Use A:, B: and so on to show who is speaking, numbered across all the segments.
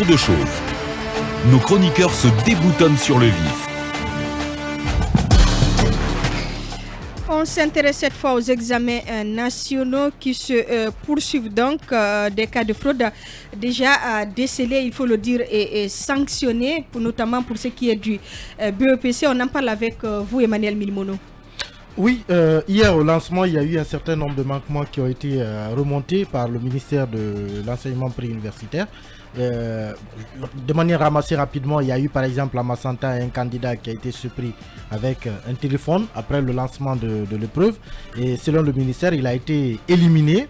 A: de choses. Nos chroniqueurs se déboutonnent sur le vif.
B: On s'intéresse cette fois aux examens nationaux qui se poursuivent donc. Des cas de fraude déjà décelés, il faut le dire, et sanctionnés, notamment pour ce qui est du BEPC. On en parle avec vous, Emmanuel Milmono.
C: Oui, hier au lancement, il y a eu un certain nombre de manquements qui ont été remontés par le ministère de l'enseignement préuniversitaire. De manière ramassée rapidement, il y a eu par exemple à Massanta un candidat qui a été surpris avec un téléphone après le lancement de l'épreuve. Et selon le ministère, il a été éliminé,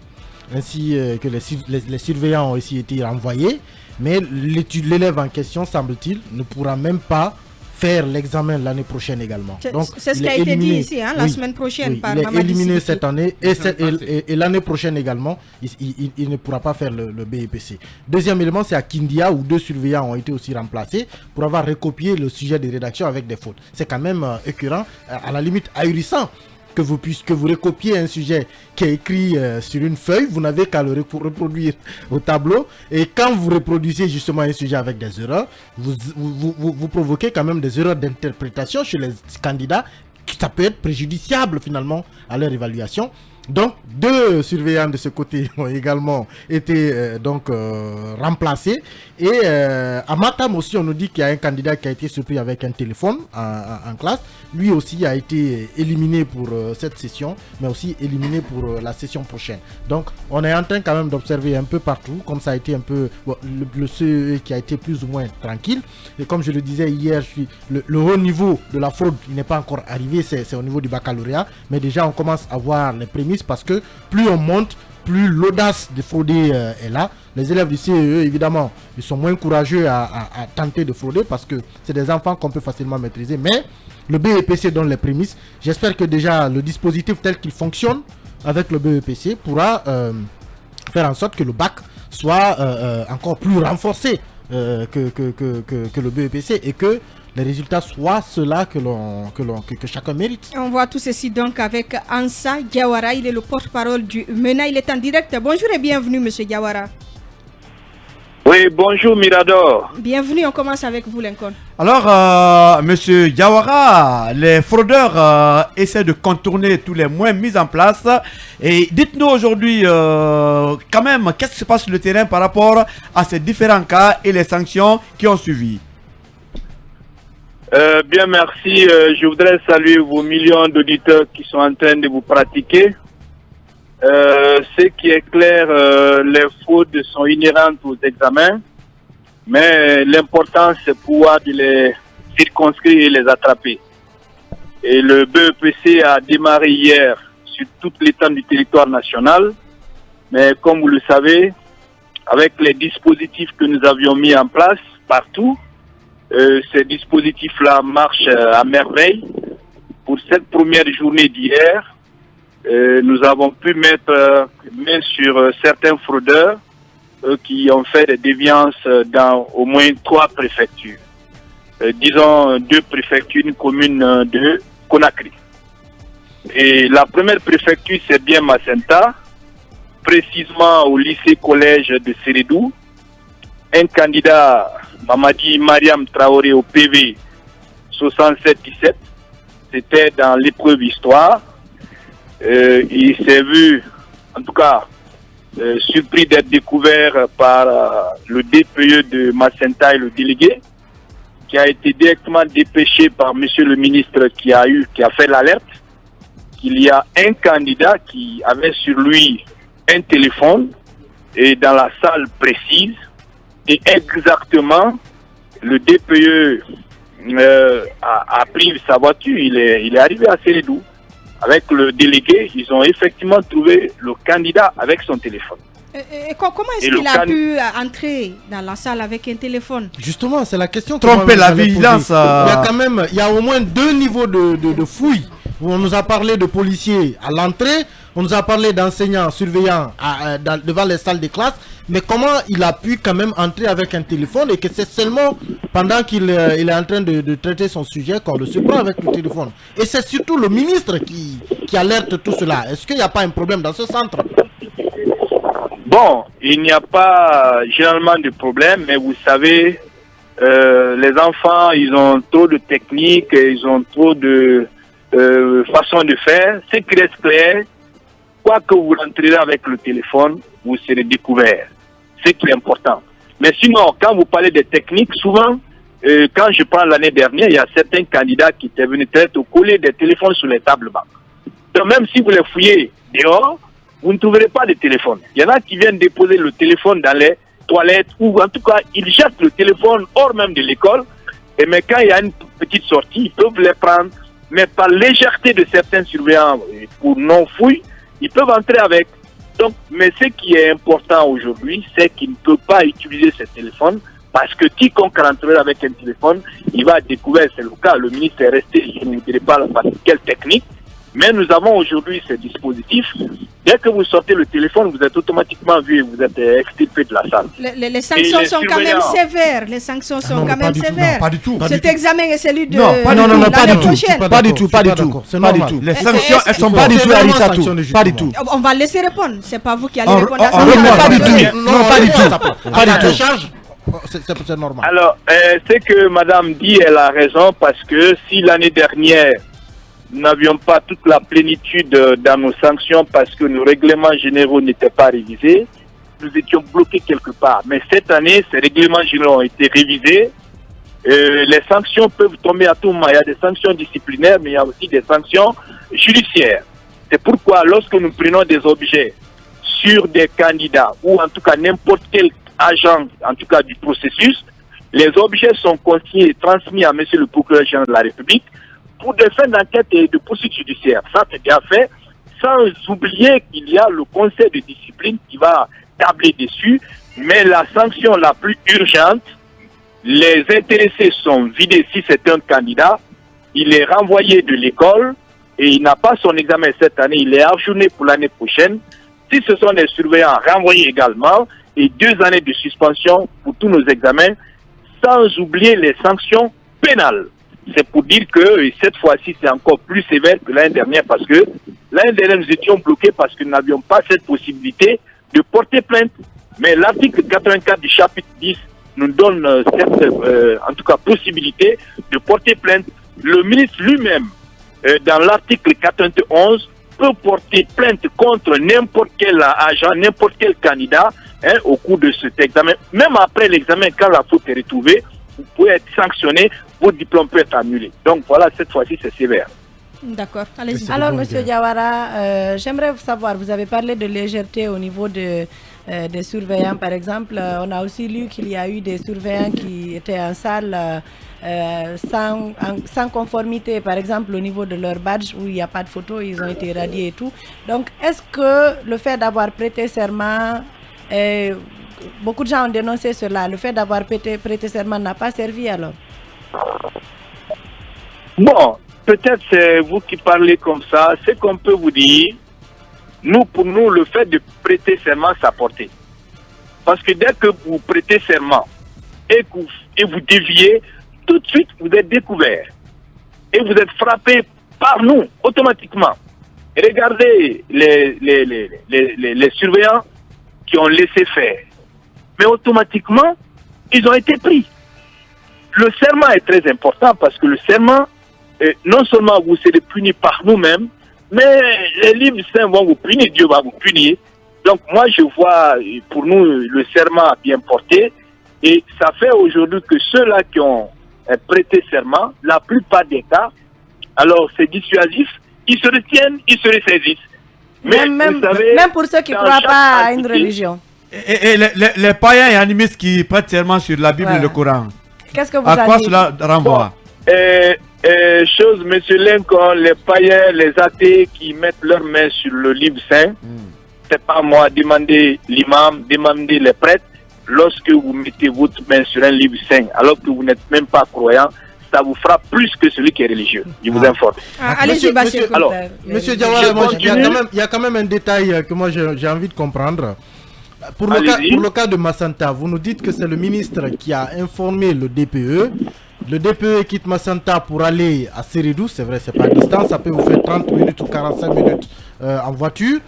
C: ainsi que les surveillants ont aussi été renvoyés. Mais l'élève en question, semble-t-il, ne pourra même pas faire l'examen l'année prochaine également.
B: Donc, c'est ce qui a été dit ici, la semaine prochaine par Mamadi.
C: Il est éliminé cette année et l'année prochaine également, il ne pourra pas faire le BEPC. Deuxième élément, c'est à Kindia où 2 surveillants ont été aussi remplacés pour avoir recopié le sujet de rédaction avec des fautes. C'est quand même écœurant, à la limite ahurissant. Que vous recopiez un sujet qui est écrit sur une feuille, vous n'avez qu'à le reproduire au tableau. Et quand vous reproduisez justement un sujet avec des erreurs, vous provoquez quand même des erreurs d'interprétation chez les candidats. Ça peut être préjudiciable finalement à leur évaluation. Donc 2 surveillants de ce côté ont également été remplacés. Et à Matam aussi, on nous dit qu'il y a un candidat qui a été surpris avec un téléphone en classe. Lui aussi a été éliminé pour cette session, mais aussi éliminé pour la session prochaine. Donc on est en train quand même d'observer un peu partout, comme ça a été un peu le CE qui a été plus ou moins tranquille. Et comme je le disais hier, le haut niveau de la fraude n'est pas encore arrivé, c'est au niveau du baccalauréat. Mais déjà on commence à voir les prémices parce que plus on monte, plus l'audace de frauder est là. Les élèves du CE, évidemment, ils sont moins courageux à tenter de frauder parce que c'est des enfants qu'on peut facilement maîtriser. Mais le BEPC donne les prémices. J'espère que déjà le dispositif tel qu'il fonctionne avec le BEPC pourra faire en sorte que le bac soit encore plus renforcé que le BEPC et que les résultats soient ceux-là que chacun mérite.
B: On voit tout ceci donc avec Ansa Diawara. Il est le porte-parole du MENA. Il est en direct. Bonjour et bienvenue, monsieur Diawara.
D: Oui, bonjour Mirador.
B: Bienvenue, on commence avec vous, Lincoln.
E: Alors, monsieur Diawara, les fraudeurs essaient de contourner tous les moyens mis en place. Et dites-nous aujourd'hui, quand même, qu'est-ce qui se passe sur le terrain par rapport à ces différents cas et les sanctions qui ont suivi?
D: Bien, merci. Je voudrais saluer vos millions d'auditeurs qui sont en train de vous pratiquer. Ce qui est clair, les fraudes sont inhérentes aux examens, mais l'important c'est pouvoir les circonscrire et les attraper. Et le BEPC a démarré hier sur toute l'étendue du territoire national, mais comme vous le savez, avec les dispositifs que nous avions mis en place partout, ces dispositifs-là marchent à merveille. Pour cette première journée d'hier, nous avons pu mettre main sur certains fraudeurs qui ont fait des déviances dans au moins 3 préfectures. Disons 2 préfectures, une commune de Conakry. Et la première préfecture, c'est bien Massenta, précisément au lycée-collège de Sérédou. Un candidat, Mamadi Mariam Traoré, au PV 67-17, c'était dans l'épreuve histoire. Il s'est vu, en tout cas, surpris d'être découvert par le DPE de Massenta et le délégué, qui a été directement dépêché par monsieur le ministre qui a fait l'alerte qu'il y a un candidat qui avait sur lui un téléphone et dans la salle précise. Et exactement, le DPE a pris sa voiture, il est arrivé à Sérédou. Avec le délégué, ils ont effectivement trouvé le candidat avec son téléphone.
B: Et comment est-ce qu'il a pu entrer dans la salle avec un téléphone?
C: Justement, c'est la question.
E: Tromper la vigilance.
C: Il y a au moins 2 niveaux de fouilles. On nous a parlé de policiers à l'entrée, on nous a parlé d'enseignants surveillants devant les salles de classe. Mais comment il a pu quand même entrer avec un téléphone et que c'est seulement pendant qu'il est en train de traiter son sujet qu'on le surprend avec le téléphone? Et c'est surtout le ministre qui alerte tout cela. Est-ce qu'il n'y a pas un problème dans ce centre?
D: Bon, il n'y a pas généralement de problème, mais vous savez, les enfants, ils ont trop de techniques, ils ont trop de façons de faire. Ce qui reste clair, quoi que vous rentrerez avec le téléphone, vous serez découvert. C'est qui est important. Mais sinon, quand vous parlez des techniques, souvent, quand je prends l'année dernière, il y a certains candidats qui étaient venus coller des téléphones sur les tables banques. Donc même si vous les fouillez dehors, vous ne trouverez pas de téléphone. Il y en a qui viennent déposer le téléphone dans les toilettes ou en tout cas, ils jettent le téléphone hors même de l'école. Mais quand il y a une petite sortie, ils peuvent les prendre. Mais par légèreté de certains surveillants pour non-fouille, ils peuvent entrer avec. Donc, mais ce qui est important aujourd'hui, c'est qu'ils ne peuvent pas utiliser ce téléphone parce que quiconque rentrerait avec un téléphone, il va découvrir, c'est le cas, le ministre est resté, je ne vous dirai pas quelle technique, mais nous avons aujourd'hui ce dispositif. Dès que vous sortez le téléphone, vous êtes automatiquement vu et vous êtes extirpé de la salle.
B: Les sanctions sont quand même sévères. Les sanctions sont quand même sévères.
E: Pas du tout.
B: Cet examen est celui de
C: Non, pas du tout.
B: prochaine.
C: Pas du tout. Pas du tout.
E: Les sanctions, elles sont
C: pas du tout, Arissatou. Pas du tout.
B: On va laisser répondre. C'est pas vous qui allez répondre à ça.
C: Pas du tout. Non, pas du tout. Pas du tout. C'est normal.
D: Alors, ce que madame dit, elle a raison parce que si l'année dernière, nous n'avions pas toute la plénitude dans nos sanctions parce que nos règlements généraux n'étaient pas révisés, nous étions bloqués quelque part. Mais cette année, ces règlements généraux ont été révisés. Les sanctions peuvent tomber à tout moment. Il y a des sanctions disciplinaires, mais il y a aussi des sanctions judiciaires. C'est pourquoi lorsque nous prenons des objets sur des candidats ou en tout cas n'importe quel agent, en tout cas du processus, les objets sont consignés et transmis à monsieur le procureur général de la République pour des fins d'enquête et de poursuite judiciaire. Ça, c'est bien fait, sans oublier qu'il y a le conseil de discipline qui va tabler dessus, mais la sanction la plus urgente, les intéressés sont vidés si c'est un candidat, il est renvoyé de l'école et il n'a pas son examen cette année, il est ajourné pour l'année prochaine. Si ce sont des surveillants, renvoyés également, et 2 années de suspension pour tous nos examens, sans oublier les sanctions pénales. C'est pour dire que cette fois-ci, c'est encore plus sévère que l'année dernière parce que l'année dernière, nous étions bloqués parce que nous n'avions pas cette possibilité de porter plainte. Mais l'article 84 du chapitre 10 nous donne cette, en tout cas, possibilité de porter plainte. Le ministre lui-même, dans l'article 91, peut porter plainte contre n'importe quel agent, n'importe quel candidat au cours de cet examen. Même après l'examen, quand la faute est retrouvée, vous pouvez être sanctionné, votre diplôme peut être annulé. Donc voilà, cette fois-ci, c'est sévère.
B: D'accord, allez-y.
F: Alors, Monsieur Diawara, j'aimerais savoir, vous avez parlé de légèreté au niveau des surveillants, par exemple. On a aussi lu qu'il y a eu des surveillants qui étaient en salle sans conformité, par exemple, au niveau de leur badge, où il n'y a pas de photo, ils ont été radiés et tout. Donc, est-ce que le fait d'avoir prêté serment, beaucoup de gens ont dénoncé cela, le fait d'avoir prêté serment n'a pas servi alors?
D: Bon, peut-être c'est vous qui parlez comme ça. Ce qu'on peut vous dire, pour nous, le fait de prêter serment, ça portait. Parce que dès que vous prêtez serment et vous déviez, tout de suite, vous êtes découvert. Et vous êtes frappé par nous, automatiquement. Et regardez les surveillants qui ont laissé faire. Mais automatiquement, ils ont été pris. Le serment est très important parce que le serment, non seulement vous serez puni par nous-mêmes, mais les livres saints vont vous punir, Dieu va vous punir. Donc moi je vois pour nous le serment bien porté et ça fait aujourd'hui que ceux-là qui ont prêté serment, la plupart des cas, alors c'est dissuasif, ils se retiennent, ils se ressaisissent. Mais
F: même pour ceux qui ne croient pas à une religion.
E: Et les païens et animistes qui prêtent serment sur la Bible et le Coran,
F: qu'est-ce que vous
E: à quoi
F: dites?
E: cela renvoie?
D: Chose, monsieur Lincoln, les païens, les athées qui mettent leurs mains sur le livre saint, c'est pas moi, demandez l'imam, demandez les prêtres, lorsque vous mettez votre main sur un livre saint, alors que vous n'êtes même pas croyant, ça vous frappe plus que celui qui est religieux. Je vous informe.
B: Allez-y, Bassirou.
D: Alors,
C: Monsieur Diawara, il y a quand même un détail que moi j'ai envie de comprendre. Pour le cas de Massanta, vous nous dites que c'est le ministre qui a informé le DPE. Le DPE quitte Massanta pour aller à Séridou. C'est vrai, c'est pas à distance. Ça peut vous faire 30 minutes ou 45 minutes en voiture.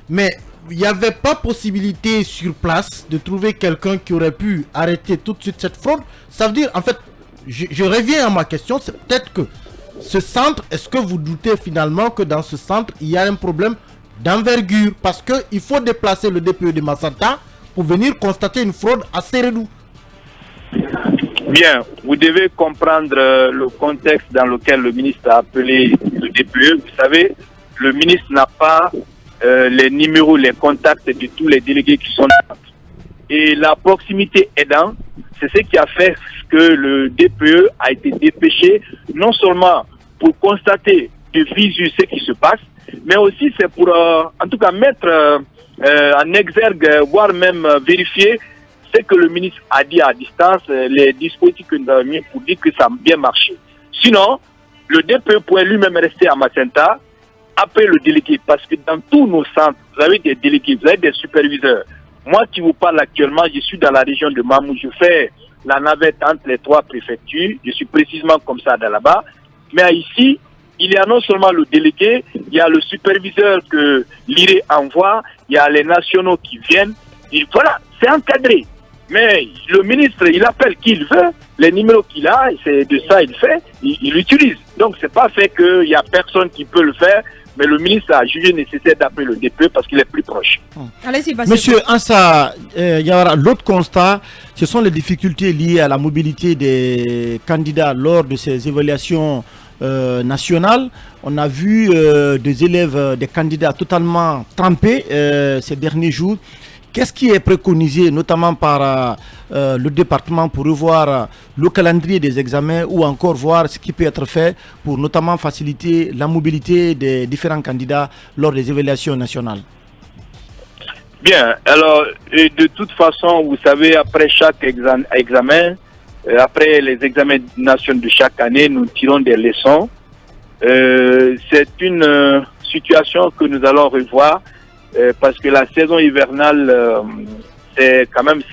C: Mais il n'y avait pas possibilité sur place de trouver quelqu'un qui aurait pu arrêter tout de suite cette fraude. Ça veut dire, en fait, je reviens à ma question, c'est peut-être que ce centre, est-ce que vous doutez finalement que dans ce centre, il y a un problème d'envergure? Parce qu'il faut déplacer le DPE de Massanta pour venir constater une fraude à Sérédou.
D: Bien, vous devez comprendre le contexte dans lequel le ministre a appelé le DPE. Vous savez, le ministre n'a pas les numéros, les contacts de tous les délégués qui sont là. Et la proximité aidant, c'est ce qui a fait que le DPE a été dépêché, non seulement pour constater de visu ce qui se passe, mais aussi c'est pour, en tout cas, mettre en exergue, voire même vérifier ce que le ministre a dit à distance, les dispositifs que nous avons mis pour dire que ça a bien marché. Sinon, le DPE pourrait lui-même rester à Macenta après le délégué, parce que dans tous nos centres, vous avez des délégués, vous avez des superviseurs. Moi qui vous parle actuellement, je suis dans la région de Mamou, je fais la navette entre les 3 préfectures, je suis précisément comme ça là-bas, mais ici, il y a non seulement le délégué, il y a le superviseur que l'IRE envoie, il y a les nationaux qui viennent, et voilà, c'est encadré. Mais le ministre, il appelle qui il veut, les numéros qu'il a, c'est de ça il fait, il l'utilise. Donc c'est pas fait qu'il y a personne qui peut le faire, mais le ministre a jugé nécessaire d'appeler le DPE parce qu'il est plus proche.
B: Allez-y,
G: Monsieur Ansa Yawara, l'autre constat, ce sont les difficultés liées à la mobilité des candidats lors de ces évaluations nationales. On a vu des élèves, des candidats totalement trempés ces derniers jours. Qu'est-ce qui est préconisé, notamment par le département, pour revoir le calendrier des examens ou encore voir ce qui peut être fait pour notamment faciliter la mobilité des différents candidats lors des évaluations nationales?
D: Bien, alors, de toute façon, vous savez, après chaque examen, après les examens nationaux de chaque année, nous tirons des leçons. C'est une situation que nous allons revoir. Parce que la saison hivernale, c'est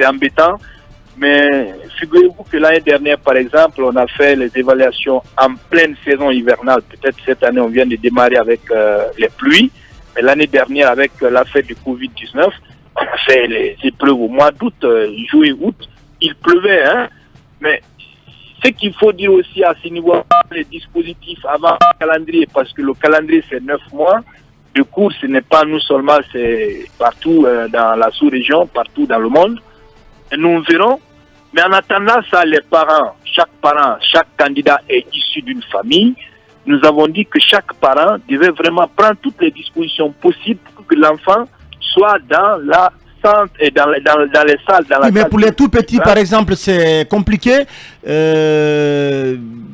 D: embêtant. Mais figurez-vous que l'année dernière, par exemple, on a fait les évaluations en pleine saison hivernale. Peut-être cette année, on vient de démarrer avec les pluies. Mais l'année dernière, avec l'affaire du Covid-19, on a fait les épreuves au mois d'août, juillet, août. Il pleuvait, hein. Mais ce qu'il faut dire aussi à ce niveau, les dispositifs avant le calendrier, parce que le calendrier, c'est 9 mois. Du coup, ce n'est pas nous seulement, c'est partout dans la sous-région, partout dans le monde. Et nous verrons. Mais en attendant ça, les parents, chaque candidat est issu d'une famille. Nous avons dit que chaque parent devait vraiment prendre toutes les dispositions possibles pour que l'enfant soit dans la centre et dans les salles.
G: Oui, mais pour les tout petits, par exemple, c'est compliqué.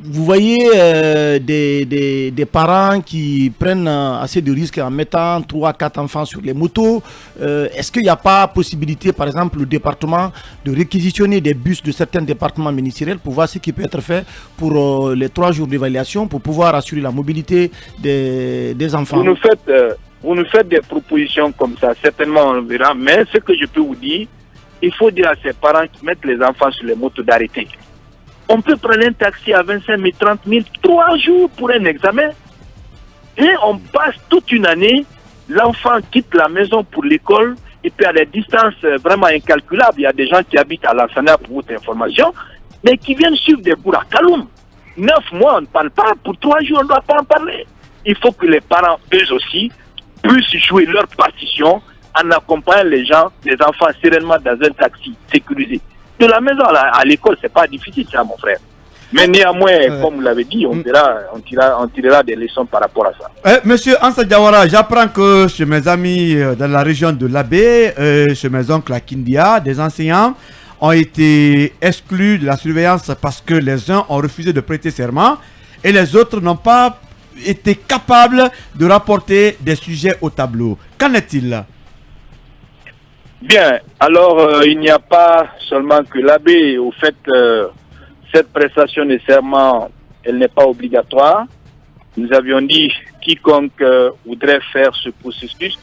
G: Vous voyez des parents qui prennent assez de risques en mettant 3-4 enfants sur les motos. Est-ce qu'il n'y a pas possibilité, par exemple, le département de réquisitionner des bus de certains départements ministériels pour voir ce qui peut être fait pour les 3 jours d'évaluation pour pouvoir assurer la mobilité des enfants?
D: Vous nous faites des propositions comme ça, certainement on verra, mais ce que je peux vous dire, il faut dire à ces parents qui mettent les enfants sur les motos d'arrêter. On peut prendre un taxi à 25 000, 30 000, 3 jours pour un examen, et on passe toute une année, l'enfant quitte la maison pour l'école, et puis à des distances vraiment incalculables. Il y a des gens qui habitent à Lansana pour votre information, mais qui viennent suivre des cours à Kaloum. 9 mois, on ne parle pas, pour 3 jours, on ne doit pas en parler. Il faut que les parents, eux aussi, puissent jouer leur partition en accompagnant les enfants sereinement dans un taxi sécurisé. De la maison à l'école, c'est pas difficile ça, mon frère. Mais néanmoins, comme vous l'avez dit, on tirera des leçons par rapport à ça.
E: Monsieur Ansa Diawara, j'apprends que chez mes amis dans la région de l'Abbé, chez mes oncles à Kindia, des enseignants ont été exclus de la surveillance parce que les uns ont refusé de prêter serment et les autres n'ont pas été capables de rapporter des sujets au tableau. Qu'en est-il?
D: Bien, alors il n'y a pas seulement que l'abbé. Au fait, cette prestation de serment, elle n'est pas obligatoire. Nous avions dit quiconque voudrait faire ce processus.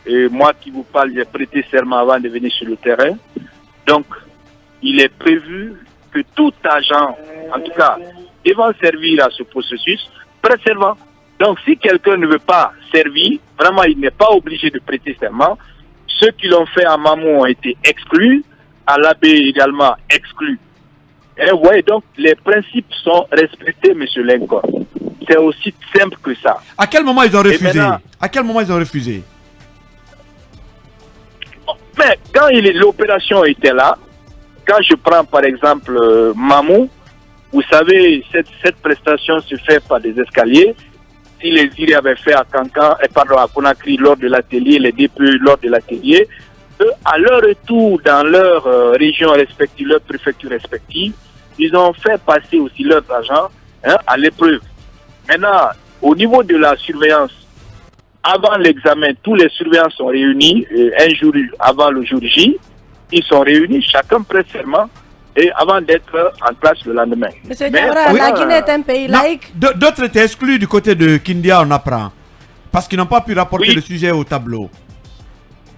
D: Et moi qui vous parle, j'ai prêté serment avant de venir sur le terrain. Donc, il est prévu que tout agent, en tout cas, devant servir à ce processus, prête serment. Donc, si quelqu'un ne veut pas servir, vraiment, il n'est pas obligé de prêter serment. Ceux qui l'ont fait à Mamou ont été exclus, à l'abbé également exclus. Et vous voyez, donc les principes sont respectés, M. Lincoln. C'est aussi simple que ça.
E: À quel moment ils ont refusé?
D: Maintenant,
E: À quel moment ils ont refusé?
D: mais quand l'opération était là, quand je prends par exemple Mamou, vous savez, cette prestation se fait par des escaliers. Si les IRI avaient fait à Kankan, à Conakry lors de l'atelier, les DPE lors de l'atelier, eux, à leur retour dans leur région respective, leur préfecture respective, ils ont fait passer aussi leurs agents à l'épreuve. Maintenant, au niveau de la surveillance, avant l'examen, tous les surveillants sont réunis un jour avant le jour J. Ils sont réunis, chacun prête serment, et avant d'être en classe le lendemain.
F: Monsieur Diawara, la Guinée est un pays laïque.
E: D'autres étaient exclus du côté de Kindia, on apprend. Parce qu'ils n'ont pas pu rapporter le sujet au tableau.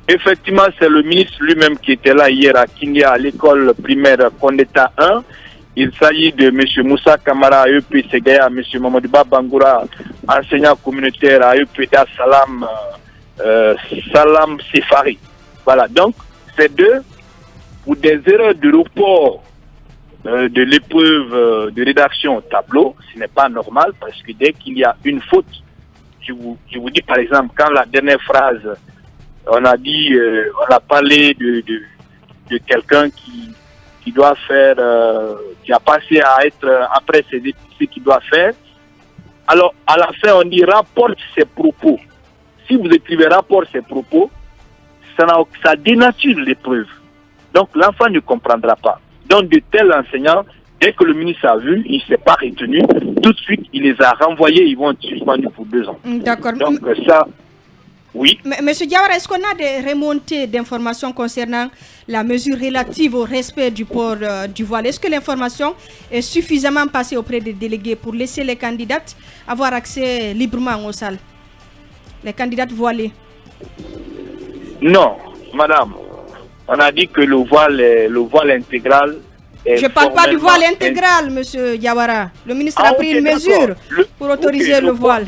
D: Effectivement, c'est le ministre lui-même qui était là hier à Kindia, à l'école primaire Kondeta 1. Il s'agit de M. Moussa Kamara à EP Segaya, M. Mamadouba Bangoura, enseignant communautaire à EP Da Salam Sefari. Voilà, donc ces deux, pour des erreurs de report de l'épreuve de rédaction au tableau, ce n'est pas normal parce que dès qu'il y a une faute, je vous dis par exemple, quand la dernière phrase, on a parlé de quelqu'un qui doit faire, qui a passé à être après ce qu'il doit faire. Alors, à la fin, on dit rapporte ses propos. Si vous écrivez rapporte ses propos, ça dénature l'épreuve. Donc, l'enfant ne comprendra pas. Donc, de tels enseignants, dès que le ministre a vu, il ne s'est pas retenu. Tout de suite, il les a renvoyés. Ils vont être suspendus pour 2 ans.
B: D'accord.
D: Donc, ça... Oui.
B: Monsieur Diawara, est-ce qu'on a des remontées d'informations concernant la mesure relative au respect du port du voile? Est-ce que l'information est suffisamment passée auprès des délégués pour laisser les candidates avoir accès librement aux salles? Les candidates voilées?
D: Non, madame. On a dit que le voile intégral est...
B: Je ne parle pas du voile intégral, monsieur Diawara. Le ministre a pris une mesure pour autoriser le voile.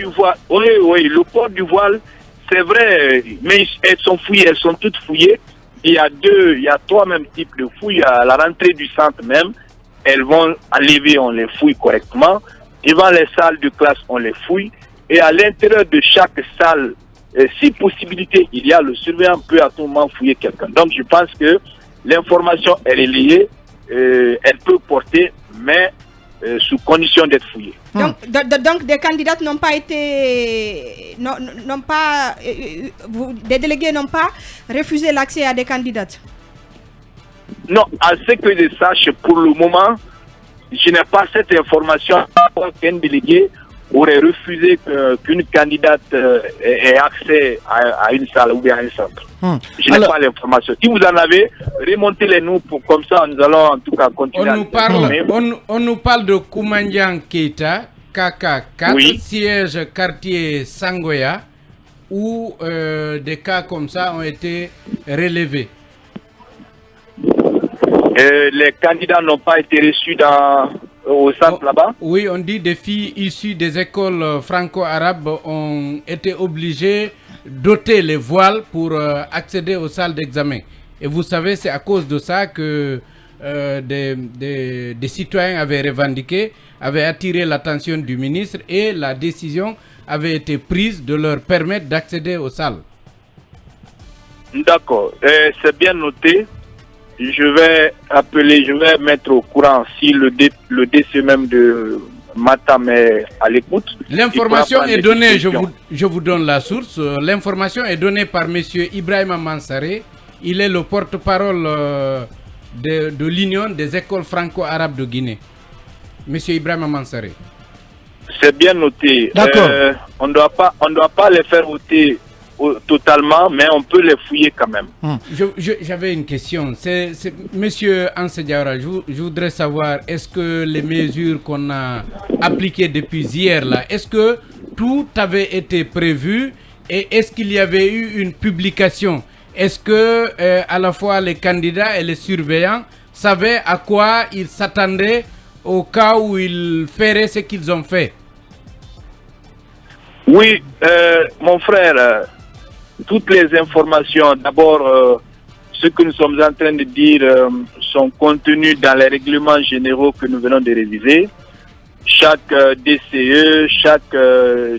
D: Oui, le port du voile... C'est vrai, mais elles sont fouillées, elles sont toutes fouillées. Il y a 3 mêmes types de fouilles. À la rentrée du centre même, elles vont enlever, on les fouille correctement. Devant les salles de classe, on les fouille. Et à l'intérieur de chaque salle, si possibilité il y a, le surveillant peut à tout moment fouiller quelqu'un. Donc je pense que l'information, elle est liée, elle peut porter, mais sous condition d'être fouillée.
B: Donc des candidates n'ont pas été, des délégués n'ont pas refusé l'accès à des candidates?
D: Non, à ce que je sache, pour le moment, je n'ai pas cette information qu'un délégué aurait refusé qu'une candidate ait accès à une salle ou bien à un centre. Je n'ai pas l'information. Si vous en avez, remontez-les nous, comme ça nous allons en tout cas continuer.
H: On nous parle de Koumandian Keita, KK4, oui. Siège quartier Sangoya, où des cas comme ça ont été relevés.
D: Les candidats n'ont pas été reçus au centre là-bas?
H: Oui, on dit des filles issues des écoles franco-arabes ont été obligées d'ôter les voiles pour accéder aux salles d'examen. Et vous savez, c'est à cause de ça que des citoyens avaient revendiqué, avaient attiré l'attention du ministre et la décision avait été prise de leur permettre d'accéder aux salles.
D: D'accord, c'est bien noté. Je vais mettre au courant si le DC même de Matam est à l'écoute.
H: L'information est donnée, je vous donne la source. L'information est donnée par M. Ibrahima Mansaré. Il est le porte-parole de l'Union des écoles franco-arabes de Guinée. M. Ibrahima Mansaré.
D: C'est bien noté.
G: D'accord.
D: On ne doit pas les faire voter totalement, mais on peut les fouiller quand même.
H: J'avais une question. Monsieur Anse Diawara, je voudrais savoir, est-ce que les mesures qu'on a appliquées depuis hier, là, est-ce que tout avait été prévu et est-ce qu'il y avait eu une publication? Est-ce que à la fois les candidats et les surveillants savaient à quoi ils s'attendaient au cas où ils feraient ce qu'ils ont fait?
D: Oui, mon frère, toutes les informations, d'abord, ce que nous sommes en train de dire sont contenus dans les règlements généraux que nous venons de réviser. Chaque DCE, chaque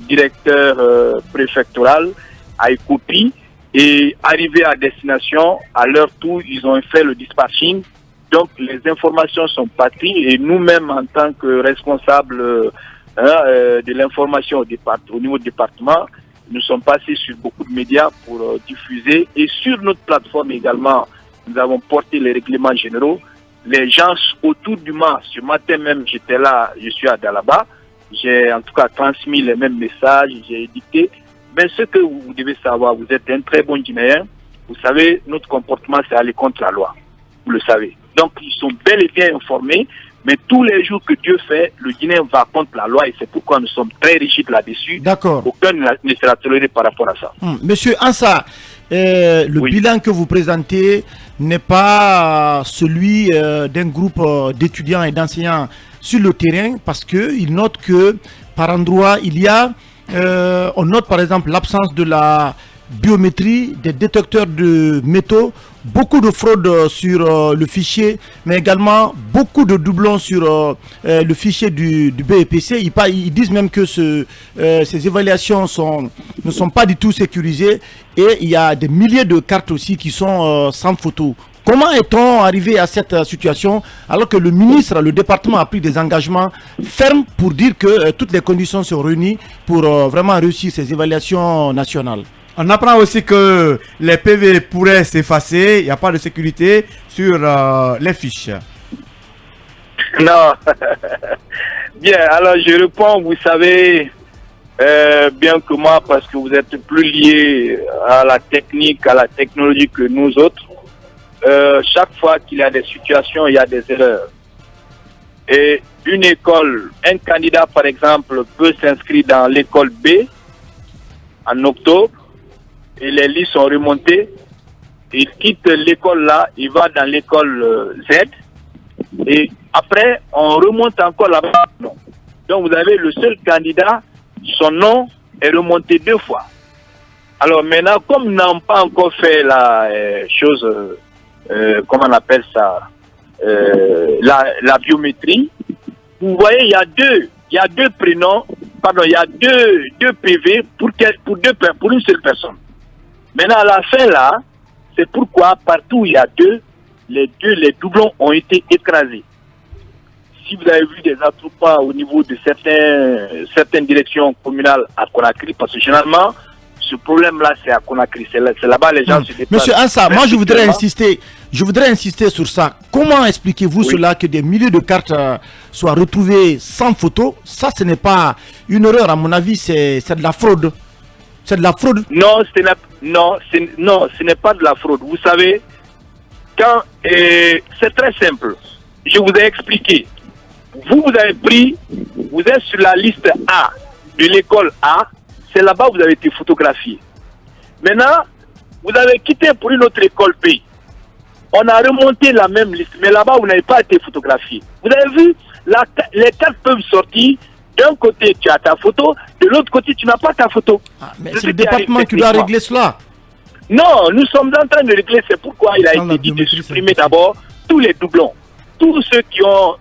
D: directeur préfectoral a une copie et arrivé à destination, à leur tour, ils ont fait le dispatching. Donc les informations sont parties et nous-mêmes en tant que responsables de l'information au niveau du département, nous sommes passés sur beaucoup de médias pour diffuser et sur notre plateforme également, nous avons porté les règlements généraux. Les gens autour du MA, ce matin même j'étais là, je suis à Dalaba, j'ai en tout cas transmis les mêmes messages, j'ai édité. Mais ce que vous devez savoir, vous êtes un très bon Guinéen, vous savez, notre comportement c'est aller contre la loi, vous le savez. Donc ils sont bel et bien informés, mais tous les jours que Dieu fait, le Guinéen va contre la loi et c'est pourquoi nous sommes très rigides là-dessus.
G: D'accord.
D: Aucun ne sera toléré par rapport à ça.
G: Monsieur Ansa, le bilan que vous présentez n'est pas celui d'un groupe d'étudiants et d'enseignants sur le terrain parce qu'il note que par endroit, il y a, on note par exemple l'absence de la biométrie, des détecteurs de métaux, beaucoup de fraude sur le fichier, mais également beaucoup de doublons sur le fichier du BEPC. Ils disent même que ces évaluations ne sont pas du tout sécurisées et il y a des milliers de cartes aussi qui sont sans photo. Comment est-on arrivé à cette situation alors que le ministre, le département a pris des engagements fermes pour dire que toutes les conditions sont réunies pour vraiment réussir ces évaluations nationales?
E: On apprend aussi que les PV pourraient s'effacer, il n'y a pas de sécurité sur les fiches.
D: Non. Bien, alors je réponds, vous savez, bien que moi, parce que vous êtes plus liés à la technique, à la technologie que nous autres, chaque fois qu'il y a des situations, il y a des erreurs. Et une école, un candidat par exemple peut s'inscrire dans l'école B en octobre, et les listes sont remontées, il quitte l'école là, il va dans l'école Z, et après on remonte encore là-bas. Donc vous avez le seul candidat, son nom est remonté 2 fois. Alors maintenant, comme nous n'avons pas encore fait la chose, comment on appelle ça, la biométrie, vous voyez, il y a deux prénoms, pardon, il y a deux PV pour une seule personne. Maintenant, à la fin, là, c'est pourquoi partout où il y a les doublons ont été écrasés. Si vous avez vu des attroupements au niveau de certaines directions communales à Conakry, parce que généralement, ce problème-là, c'est à Conakry. C'est là-bas les gens se déplacent.
G: Monsieur Ansa, moi je voudrais insister sur ça. Comment expliquez-vous cela que des milliers de cartes soient retrouvées sans photo? Ça, ce n'est pas une erreur, à mon avis, c'est de la fraude. C'est de la fraude?
D: Non, ce n'est pas de la fraude. Vous savez, c'est très simple. Je vous ai expliqué. Vous êtes sur la liste A de l'école A. C'est là-bas que vous avez été photographié. Maintenant, vous avez quitté pour une autre école B. On a remonté la même liste, mais là-bas, vous n'avez pas été photographié. Vous avez vu, les cartes peuvent sortir. D'un côté, tu as ta photo, de l'autre côté, tu n'as pas ta photo.
G: Mais c'est le département qui doit régler cela.
D: Non, nous sommes en train de régler. C'est pourquoi il a été dit de supprimer d'abord tous les doublons. Tous ceux qui ont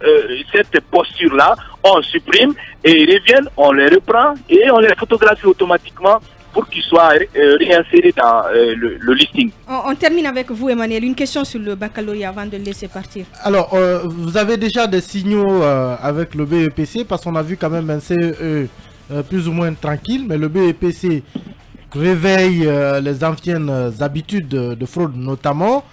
D: cette posture-là, on supprime et ils reviennent, on les reprend et on les photographie automatiquement pour qu'ils soient réinsérés dans le listing.
B: On termine avec vous, Emmanuel. Une question sur le baccalauréat avant de le laisser partir.
C: Alors, vous avez déjà des signaux avec le BEPC parce qu'on a vu quand même un CE plus ou moins tranquille, mais le BEPC réveille les anciennes habitudes de fraude notamment.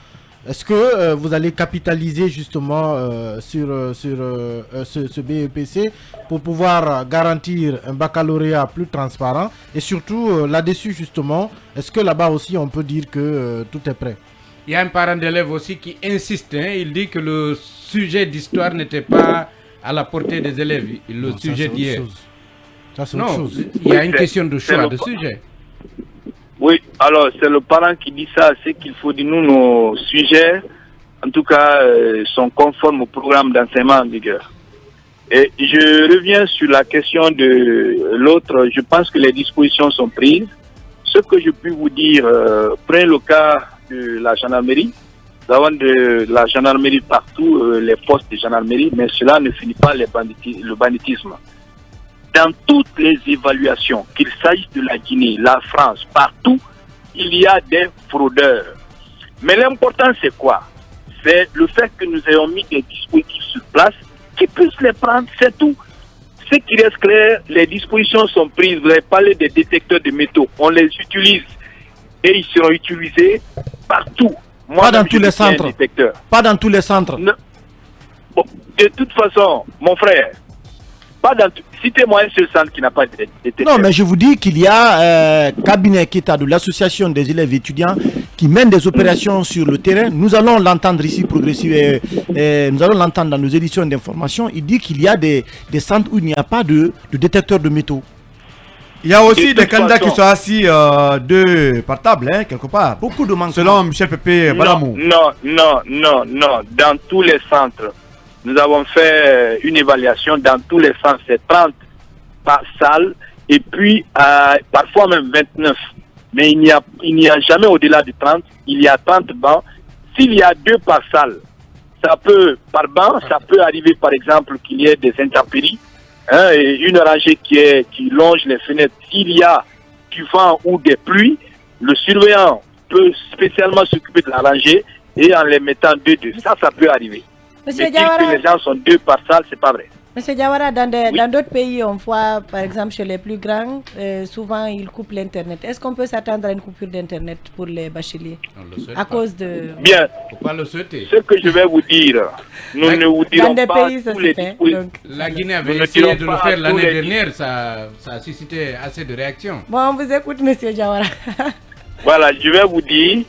C: Est-ce que vous allez capitaliser justement sur ce BEPC pour pouvoir garantir un baccalauréat plus transparent? Et surtout, là-dessus justement, est-ce que là-bas aussi on peut dire que tout est prêt?
H: Il y a un parent d'élève aussi qui insiste, il dit que le sujet d'histoire n'était pas à la portée des élèves, le sujet d'hier.
C: Ça c'est autre chose.
H: Il y a une question de choix de sujet.
D: Oui, alors c'est le parent qui dit ça, c'est qu'il faut dire nous, nos sujets, en tout cas, sont conformes au programme d'enseignement en vigueur. Et je reviens sur la question de l'autre, je pense que les dispositions sont prises, Ce que je puis vous dire, prenez le cas de la gendarmerie. Nous avons de la gendarmerie partout, les postes de gendarmerie, mais cela ne finit pas le banditisme. Dans toutes les évaluations, qu'il s'agisse de la Guinée, la France, partout, il y a des fraudeurs. Mais l'important, c'est quoi? C'est le fait que nous ayons mis des dispositifs sur place, qui puissent les prendre, c'est tout. Ce qui reste clair, les dispositions sont prises. Vous avez parlé des détecteurs de métaux. On les utilise et ils seront utilisés partout.
G: Pas dans tous les centres. Pas dans tous les centres.
D: Bon, de toute façon, mon frère, citez-moi un seul centre qui n'a pas de détecteur.
G: Non, mais je vous dis qu'il y a un cabinet qui est de l'association des élèves étudiants qui mène des opérations sur le terrain. Nous allons l'entendre ici progressivement. Nous allons l'entendre dans nos éditions d'information. Il dit qu'il y a des centres où il n'y a pas de détecteur de métaux.
E: Il y a aussi des candidats qui sont assis deux par table, hein, quelque part.
G: Beaucoup de manquements.
E: Selon Michel Pépé Balamou.
D: Non. Dans tous les centres, nous avons fait une évaluation. Dans tous les centres, c'est 30 par salle et puis parfois même 29. Mais il n'y a jamais au-delà de 30. Il y a 30 bancs. S'il y a 2 par salle, par banc, ça peut arriver par exemple qu'il y ait des intempéries. Et une rangée qui longe les fenêtres. S'il y a du vent ou des pluies, le surveillant peut spécialement s'occuper de la rangée et en les mettant 2-2. Ça peut arriver.
F: Monsieur
D: Mais dire que les gens sont 2 par salle, c'est pas vrai.
F: Monsieur Diawara, dans d'autres pays, on voit, par exemple, chez les plus grands, souvent ils coupent l'Internet. Est-ce qu'on peut s'attendre à une coupure d'Internet pour les bacheliers à cause de...
D: Bien.
H: Faut pas le souhaiter.
D: Ce que je vais vous dire, nous ne vous dirons pas
F: pays,
D: tous les dispositifs.
H: La Guinée avait essayé de le faire l'année dernière, ça a suscité assez de réactions.
F: Bon, on vous écoute, monsieur Diawara.
D: Voilà, je vais vous dire,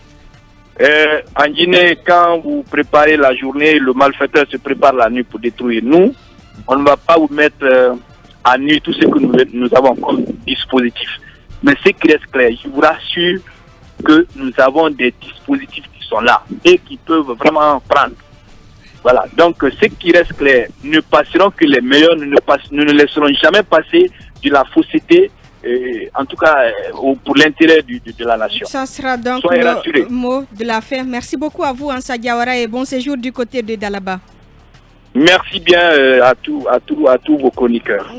D: en Guinée, quand vous préparez la journée, le malfaiteur se prépare la nuit pour détruire. Nous, on ne va pas vous mettre à nu tout ce que nous avons comme dispositif. Mais ce qui reste clair, je vous rassure que nous avons des dispositifs qui sont là et qui peuvent vraiment prendre. Voilà, donc ce qui reste clair, nous passerons que les meilleurs, nous ne laisserons jamais passer de la fausseté, en tout cas pour l'intérêt de la nation.
B: Ça sera donc
D: Soyez
B: le
D: rassurés.
B: mot de la fin. Merci beaucoup à vous, Ansa Diawara, et bon séjour du côté de Dalaba.
D: Merci bien à tous vos chroniqueurs.